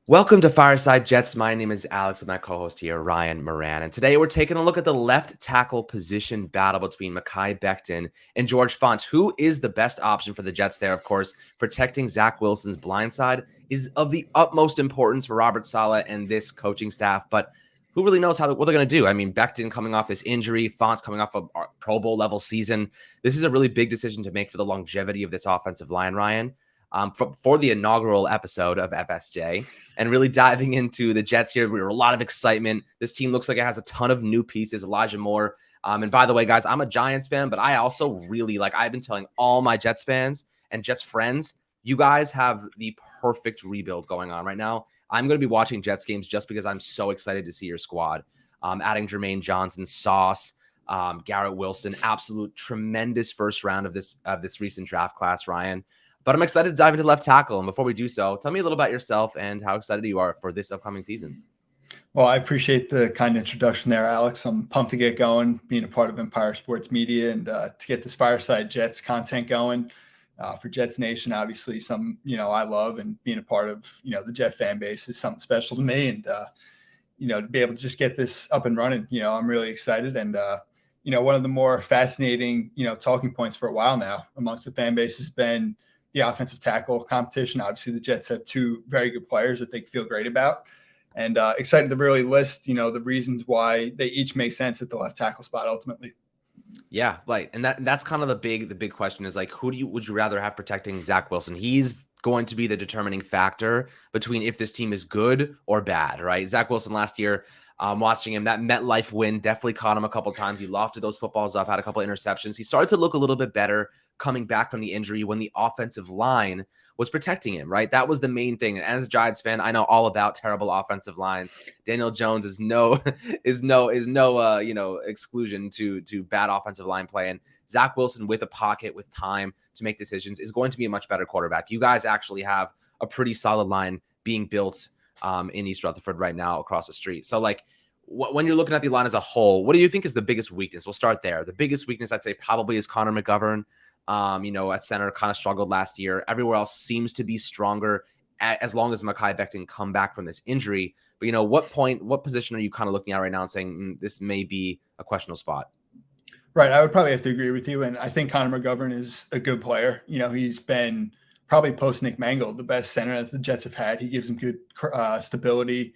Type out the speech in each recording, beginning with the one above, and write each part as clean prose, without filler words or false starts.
Welcome to Fireside Jets. My name is Alex with my co-host here, Ryan Moran. And today we're taking a look at the left tackle position battle between Mekhi Becton and George Fant. Who is the best option for the Jets there? Of course, protecting Zach Wilson's blind side is of the utmost importance for Robert Saleh and this coaching staff. But who really knows what they're going to do? I mean, Becton coming off this injury, Fant's coming off a Pro Bowl level season. This is a really big decision to make for the longevity of this offensive line, Ryan. For the inaugural episode of FSJ and really diving into the Jets here. We were a lot of excitement. This team looks like it has a ton of new pieces. Elijah Moore. And by the way, guys, I'm a Giants fan, but I also really I've been telling all my Jets fans and Jets friends, you guys have the perfect rebuild going on right now. I'm going to be watching Jets games just because I'm so excited to see your squad. Adding Jermaine Johnson, Sauce, Garrett Wilson, absolute tremendous first round of this recent draft class, Ryan. But I'm excited to dive into left tackle. And before we do so, tell me a little about yourself and how excited you are for this upcoming season. Well, I appreciate the kind introduction there, Alex. I'm pumped to get going, being a part of Empire Sports Media and to get this Fireside Jets content going for Jets Nation. Obviously, something, I love, and being a part of, the Jet fan base is something special to me. And, to be able to just get this up and running, I'm really excited. And, one of the more fascinating, talking points for a while now amongst the fan base has been the offensive tackle competition. Obviously, the Jets have two very good players that they feel great about, and excited to really list, the reasons why they each make sense at the left tackle spot ultimately. Yeah, right. And that's kind of the big question is would you rather have protecting Zach Wilson? He's going to be the determining factor between if this team is good or bad, right? Zach Wilson last year, watching him, that MetLife win definitely caught him a couple times. He lofted those footballs up, had a couple interceptions. He started to look a little bit better coming back from the injury when the offensive line was protecting him, right? That was the main thing. And as a Giants fan, I know all about terrible offensive lines. Daniel Jones is no exclusion to bad offensive line play. And Zach Wilson with a pocket, with time to make decisions, is going to be a much better quarterback. You guys actually have a pretty solid line being built in East Rutherford right now across the street. So when you're looking at the line as a whole, what do you think is the biggest weakness? We'll start there. The biggest weakness I'd say probably is Connor McGovern. At center, kind of struggled last year. Everywhere else seems to be stronger as long as Mekhi Becton come back from this injury. But, what position are you kind of looking at right now and saying this may be a questionable spot? Right. I would probably have to agree with you. And I think Connor McGovern is a good player. He's been probably post Nick Mangold, the best center that the Jets have had. He gives them good stability.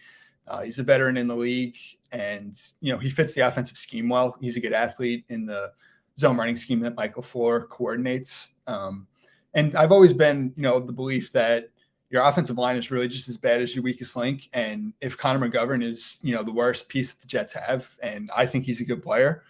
He's a veteran in the league, and, he fits the offensive scheme well. He's a good athlete in the zone running scheme that Mike LaFleur coordinates. And I've always been, of the belief that your offensive line is really just as bad as your weakest link. And if Connor McGovern is, the worst piece that the Jets have, and I think he's a good player,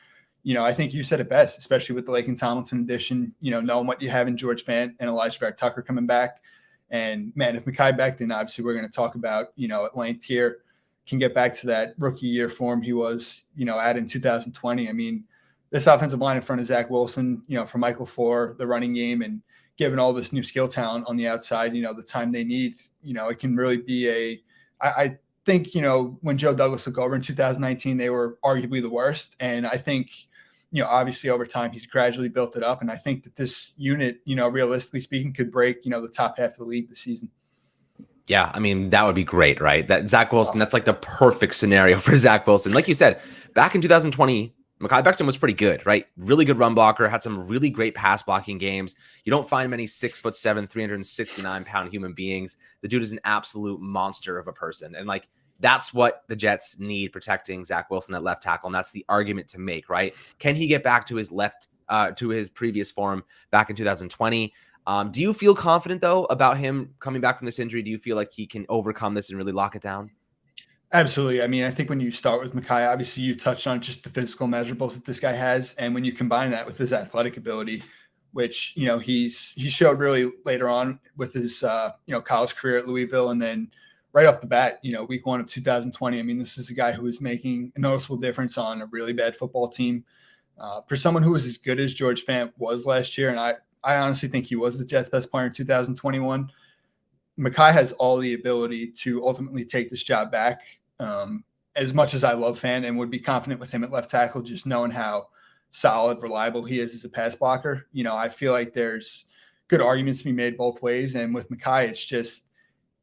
I think you said it best, especially with the Laken Tomlinson addition, knowing what you have in George Fant and Elijah Tucker coming back. And, man, if Mekhi Becton, obviously we're going to talk about, at length here, can get back to that rookie year form he was, at in 2020. I mean, this offensive line in front of Zach Wilson, for Michael LaFleur, the running game, and given all this new skill talent on the outside, the time they need, it can really be I think, when Joe Douglas took over in 2019, they were arguably the worst. And I think, obviously over time, he's gradually built it up. And I think that this unit, realistically speaking, could break, the top half of the league this season. Yeah, I mean, that would be great, right? That Zach Wilson, that's like the perfect scenario for Zach Wilson. Like you said, back in 2020, Mekhi Becton was pretty good, right? Really good run blocker, had some really great pass blocking games. You don't find many 6'7", 369-pound human beings. The dude is an absolute monster of a person. And that's what the Jets need, protecting Zach Wilson at left tackle. And that's the argument to make, right? Can he get back to his to his previous form back in 2020? Do you feel confident, though, about him coming back from this injury? Do you feel like he can overcome this and really lock it down? Absolutely. I mean, I think when you start with Mekhi, obviously you touched on just the physical measurables that this guy has. And when you combine that with his athletic ability, which, he showed really later on with his, college career at Louisville. And then right off the bat, week 1 of 2020, I mean, this is a guy who is making a noticeable difference on a really bad football team. For someone who was as good as George Fant was last year, and I honestly think he was the Jets' best player in 2021, Mekhi has all the ability to ultimately take this job back. As much as I love Fant and would be confident with him at left tackle, just knowing how solid, reliable he is as a pass blocker, I feel like there's good arguments to be made both ways. And with Mekhi, it's just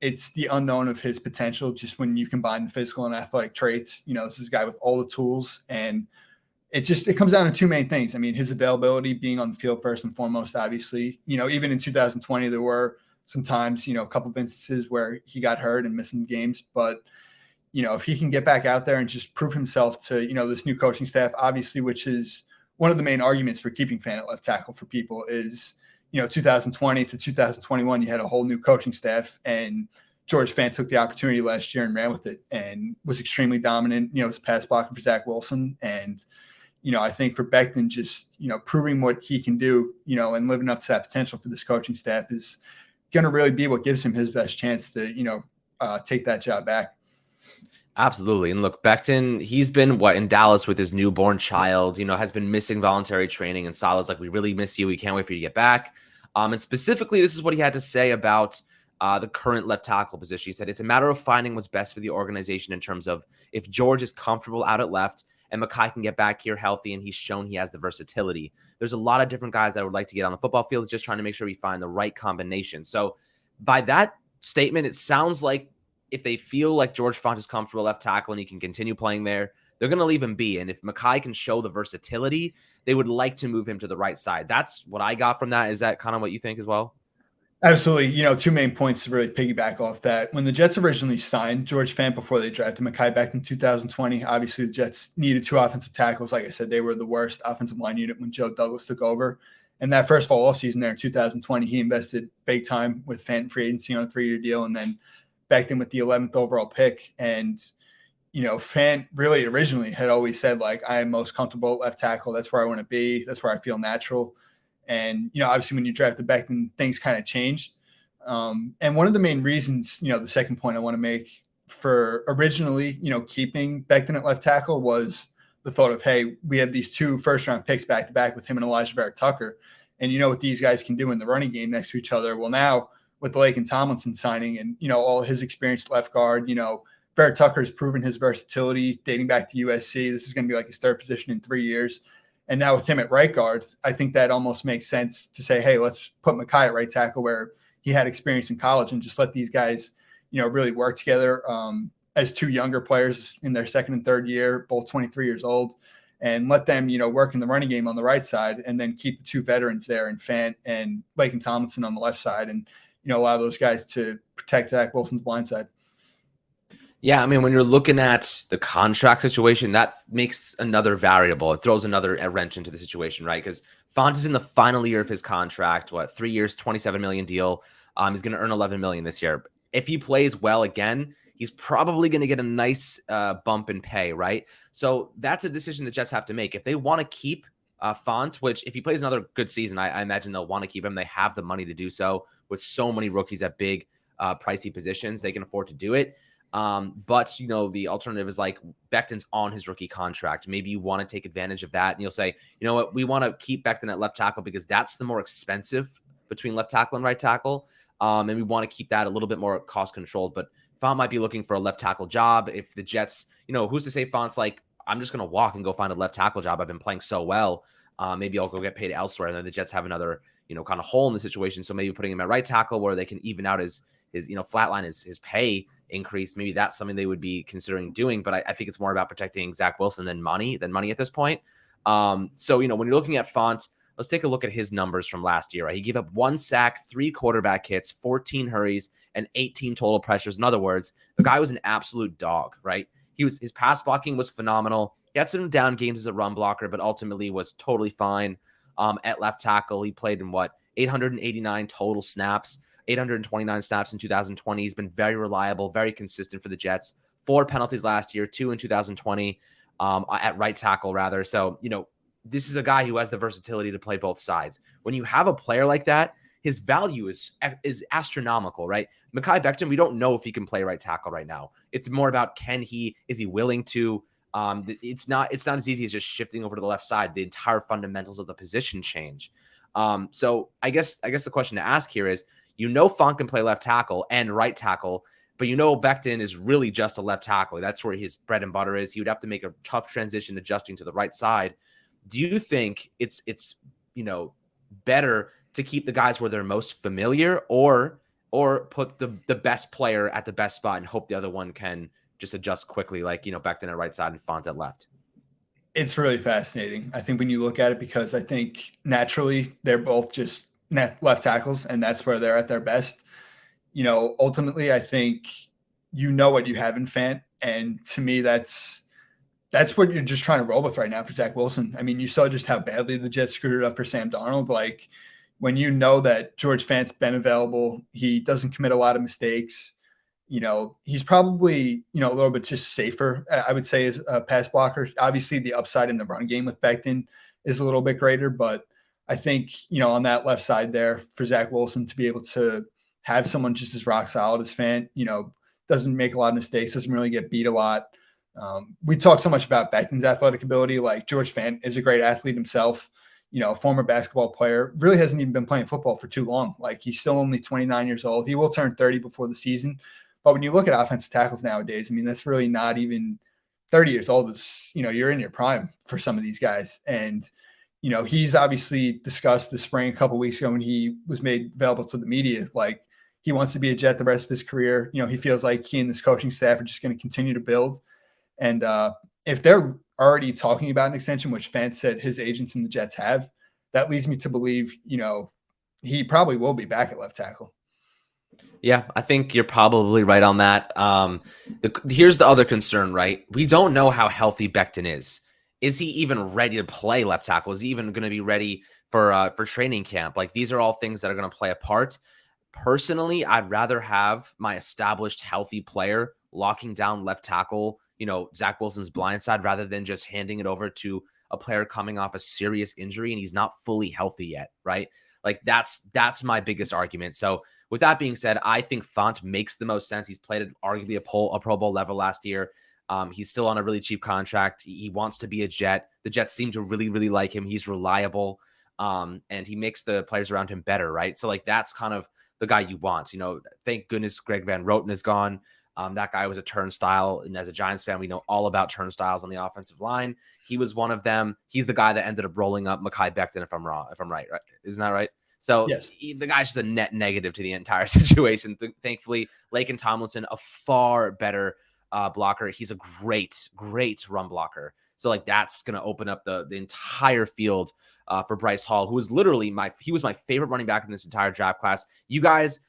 it's the unknown of his potential. Just when you combine the physical and athletic traits, this is a guy with all the tools, and it comes down to two main things. I mean, his availability, being on the field first and foremost, obviously. Even in 2020, there were some times, a couple of instances where he got hurt and missing games. But, if he can get back out there and just prove himself to, this new coaching staff, obviously, which is one of the main arguments for keeping Fant at left tackle for people is, 2020 to 2021, you had a whole new coaching staff, and George Fant took the opportunity last year and ran with it and was extremely dominant, as a pass blocker for Zach Wilson. And, I think for Becton, just, proving what he can do, and living up to that potential for this coaching staff is going to really be what gives him his best chance to, take that job back. Absolutely. And look, Becton, he's been in Dallas with his newborn child, has been missing voluntary training, and Salah's like, we really miss you. We can't wait for you to get back. And specifically, this is what he had to say about the current left tackle position. He said, it's a matter of finding what's best for the organization in terms of if George is comfortable out at left and Mekhi can get back here healthy, and he's shown he has the versatility. There's a lot of different guys that would like to get on the football field, just trying to make sure we find the right combination. So by that statement, it sounds like if they feel like George Fant is comfortable left tackle and he can continue playing there, they're going to leave him be. And if Mekhi can show the versatility, they would like to move him to the right side. That's what I got from that. Is that kind of what you think as well? Absolutely. Two main points to really piggyback off that. When the Jets originally signed George Fant before they drafted Mekhi back in 2020, obviously the Jets needed two offensive tackles. Like I said, they were the worst offensive line unit when Joe Douglas took over. And that first fall offseason there in 2020, he invested big time with Fant free agency on a 3-year deal, and then backed in with the 11th overall pick. And, Fant really originally had always said, like, I am most comfortable at left tackle. That's where I want to be. That's where I feel natural. And, obviously when you drafted Becton, things kind of changed. And one of the main reasons, the second point I want to make for originally, keeping Becton at left tackle was the thought of, hey, we have these 2 first-round picks back-to-back with him and Elijah Vera-Tucker. And you know what these guys can do in the running game next to each other. Well, now with the Laken Tomlinson signing and, all his experience at left guard, Vera-Tucker has proven his versatility dating back to USC. This is going to be like his 3rd position in 3 years. And now with him at right guard, I think that almost makes sense to say, hey, let's put Mekhi at right tackle where he had experience in college, and just let these guys, really work together as 2 younger players in their 2nd and 3rd year, both 23 years old, and let them, work in the running game on the right side, and then keep the 2 veterans there in Fant and Laken Tomlinson on the left side, and, allow those guys to protect Zach Wilson's blind side. Yeah, I mean, when you're looking at the contract situation, that makes another variable. It throws another wrench into the situation, right? Because Fant is in the final year of his contract. 3 years, $27 million deal. He's going to earn $11 million this year. If he plays well again, he's probably going to get a nice bump in pay, right? So that's a decision the Jets have to make. If they want to keep Fant, which if he plays another good season, I imagine they'll want to keep him. They have the money to do so with so many rookies at big, pricey positions. They can afford to do it. But the alternative is like Becton's on his rookie contract. Maybe you want to take advantage of that, and you'll say, you know what, we want to keep Becton at left tackle because that's the more expensive between left tackle and right tackle. And we want to keep that a little bit more cost controlled. But Fant might be looking for a left tackle job. If the Jets, who's to say Fant's like, I'm just going to walk and go find a left tackle job. I've been playing so well. Maybe I'll go get paid elsewhere. And then the Jets have another, kind of hole in the situation. So maybe putting him at right tackle where they can even out his flatline his pay increase. Maybe that's something they would be considering doing. But I think it's more about protecting Zach Wilson than money at this point. So, when you're looking at Fant, let's take a look at his numbers from last year. Right? He gave up 1 sack, 3 quarterback hits, 14 hurries, and 18 total pressures. In other words, the guy was an absolute dog, right? His pass blocking was phenomenal. He had some down games as a run blocker, but ultimately was totally fine. At left tackle, he played in 889 total snaps, 829 snaps in 2020. He's been very reliable, very consistent for the Jets. 4 penalties last year, 2 in 2020 at right tackle, rather. So, this is a guy who has the versatility to play both sides. When you have a player like that, his value is astronomical, right? Mekhi Becton, we don't know if he can play right tackle right now. It's more about is he willing to? It's not as easy as just shifting over to the left side. The entire fundamentals of the position change. So I guess the question to ask here is, Fant can play left tackle and right tackle, but Becton is really just a left tackle. That's where his bread and butter is. He would have to make a tough transition adjusting to the right side. Do you think it's better to keep the guys where they're most familiar, or or put the best player at the best spot and hope the other one can just adjust quickly, like, Becton at right side and Font at left? It's really fascinating, I think, when you look at it, because I think naturally they're both just left tackles, and that's where they're at their best. Ultimately, I think what you have in Fant, and to me, that's what you're just trying to roll with right now for Zach Wilson. I mean, you saw just how badly the Jets screwed it up for Sam Darnold. Like, when you know that George Fant's been available, he doesn't commit a lot of mistakes. He's probably, a little bit just safer, I would say, as a pass blocker. Obviously, the upside in the run game with Becton is a little bit greater, but I think, on that left side there for Zach Wilson to be able to have someone just as rock solid as Fant, doesn't make a lot of mistakes, doesn't really get beat a lot. We talk so much about Becton's athletic ability. Like, George Fant is a great athlete himself, former basketball player, really hasn't even been playing football for too long. Like, he's still only 29 years old. He will turn 30 before the season. But when you look at offensive tackles nowadays, I mean, that's really not even 30 years old. It's, you're in your prime for some of these guys. And, he's obviously discussed this spring a couple of weeks ago when he was made available to the media. Like, he wants to be a Jet the rest of his career. He feels like he and this coaching staff are just going to continue to build. And if they're already talking about an extension, which Fant said his agents and the Jets have, that leads me to believe, he probably will be back at left tackle. Yeah, I think you're probably right on that. Here's the other concern, right? We don't know how healthy Becton is. Is he even ready to play left tackle? Is he even going to be ready for training camp? Like, these are all things that are going to play a part. Personally, I'd rather have my established healthy player locking down left tackle, Zach Wilson's blind side, rather than just handing it over to a player coming off a serious injury and he's not fully healthy yet, right? Like, that's my biggest argument. So with that being said, I think Font makes the most sense. He's played at arguably a Pro Bowl level last year. He's still on a really cheap contract. He wants to be a Jet. The Jets seem to really, really like him. He's reliable, and he makes the players around him better, right? So, like, that's kind of the guy you want. Thank goodness Greg Van Roten is gone. That guy was a turnstile, and as a Giants fan, we know all about turnstiles on the offensive line. He was one of them. He's the guy that ended up rolling up Mekhi Becton, if I'm right? Isn't that right? So yes. The guy's just a net negative to the entire situation. Thankfully, Laken Tomlinson, a far better blocker. He's a great run blocker. So, like, that's going to open up the entire field for Bryce Hall, who was literally my favorite running back in this entire draft class. You guys,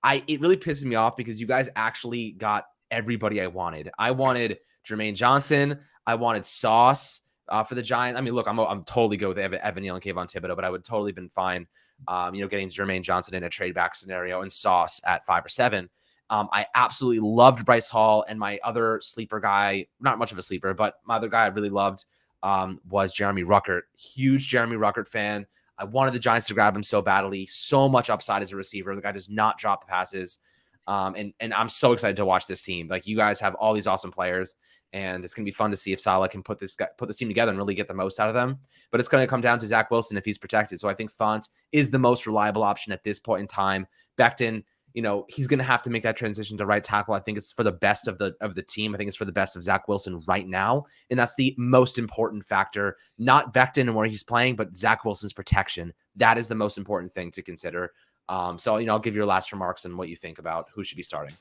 it really pisses me off because you guys actually got everybody I wanted. I wanted Jermaine Johnson. I wanted Sauce for the Giants. I mean, look, I'm totally good with Evan Neal and Kayvon Thibodeau, but I would totally been fine, getting Jermaine Johnson in a trade back scenario and Sauce at 5 or 7. I absolutely loved Bryce Hall, and my other sleeper guy, not much of a sleeper, but my other guy I really loved was Jeremy Ruckert. Huge Jeremy Ruckert fan. I wanted the Giants to grab him so badly. So much upside as a receiver. The guy does not drop passes. And I'm so excited to watch this team. Like, you guys have all these awesome players, and it's going to be fun to see if Saleh can put this team together and really get the most out of them. But it's going to come down to Zach Wilson if he's protected. So I think Font is the most reliable option at this point in time. Becton, he's going to have to make that transition to right tackle. I think it's for the best of the team. I think it's for the best of Zach Wilson right now. And that's the most important factor, not Becton and where he's playing, but Zach Wilson's protection. That is the most important thing to consider. So, I'll give your last remarks and what you think about who should be starting.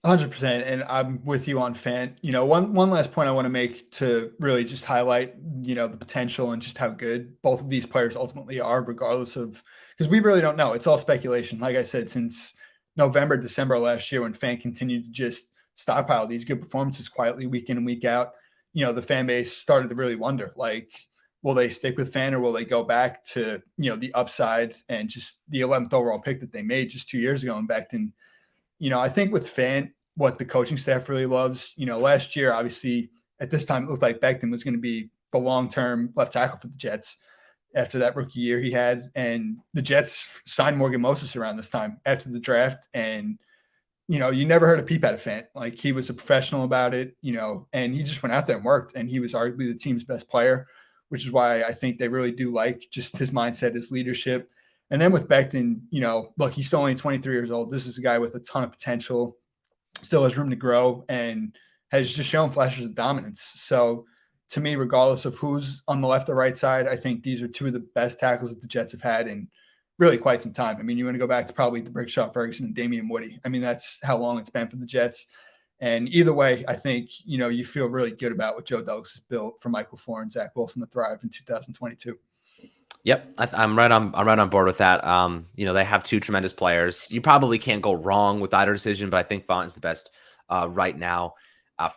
100%. And I'm with you on Fant. One last point I want to make to really just highlight, the potential and just how good both of these players ultimately are, regardless of, because we really don't know. It's all speculation. Like I said, since November, December last year, when Fant continued to just stockpile these good performances quietly week in and week out, the fan base started to really wonder, like, will they stick with Fant or will they go back to, the upside and just the 11th overall pick that they made just 2 years ago in Becton? I think with Fant, what the coaching staff really loves, last year, obviously at this time, it looked like Becton was going to be the long-term left tackle for the Jets after that rookie year he had. And the Jets signed Morgan Moses around this time after the draft. And, you never heard a peep out of Fant. Like, he was a professional about it, and he just went out there and worked. And he was arguably the team's best player, which is why I think they really do like just his mindset, his leadership. And then with Becton, look, he's still only 23 years old. This is a guy with a ton of potential, still has room to grow, and has just shown flashes of dominance. So to me, regardless of who's on the left or right side, I think these are two of the best tackles that the Jets have had in really quite some time. I mean, you want to go back to probably the Brickshaw, Ferguson, and Damian Woody. I mean, that's how long it's been for the Jets. And either way, I think, you feel really good about what Joe Douglas has built for Michael Flohr and Zach Wilson to thrive in 2022. Yep, I'm right on board with that. They have two tremendous players. You probably can't go wrong with either decision, but I think Font is the best right now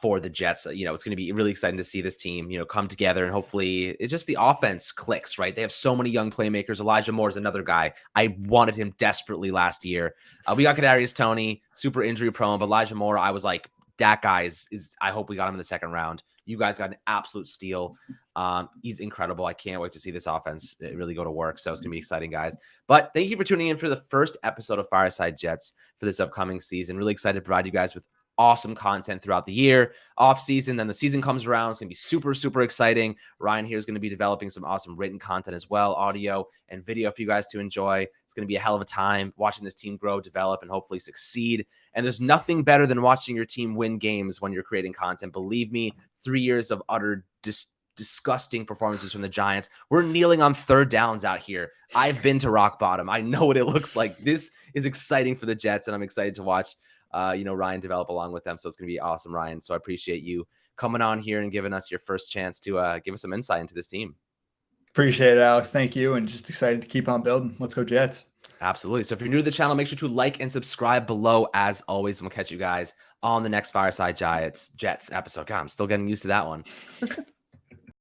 for the Jets. It's going to be really exciting to see this team, come together, and hopefully it's just the offense clicks, right? They have so many young playmakers. Elijah Moore is another guy. I wanted him desperately last year. We got Kadarius Toney, super injury prone, but Elijah Moore, I was like, that guy is I hope we got him in the second round. You guys got an absolute steal. He's incredible. I can't wait to see this offense really go to work. So it's going to be exciting, guys. But thank you for tuning in for the first episode of Fireside Jets for this upcoming season. Really excited to provide you guys with awesome content throughout the year, off season. Then the season comes around. It's going to be super, super exciting. Ryan here is going to be developing some awesome written content as well, audio and video for you guys to enjoy. It's going to be a hell of a time watching this team grow, develop, and hopefully succeed. And there's nothing better than watching your team win games when you're creating content. Believe me, 3 years of utter disgusting performances from the Giants. We're kneeling on third downs out here. I've been to rock bottom. I know what it looks like. This is exciting for the Jets, and I'm excited to watch Ryan develop along with them. So it's going to be awesome, Ryan. So I appreciate you coming on here and giving us your first chance to give us some insight into this team. Appreciate it, Alex. Thank you. And just excited to keep on building. Let's go Jets. Absolutely. So if you're new to the channel, make sure to like and subscribe below as always. And we'll catch you guys on the next Fireside Jets episode. God, I'm still getting used to that one.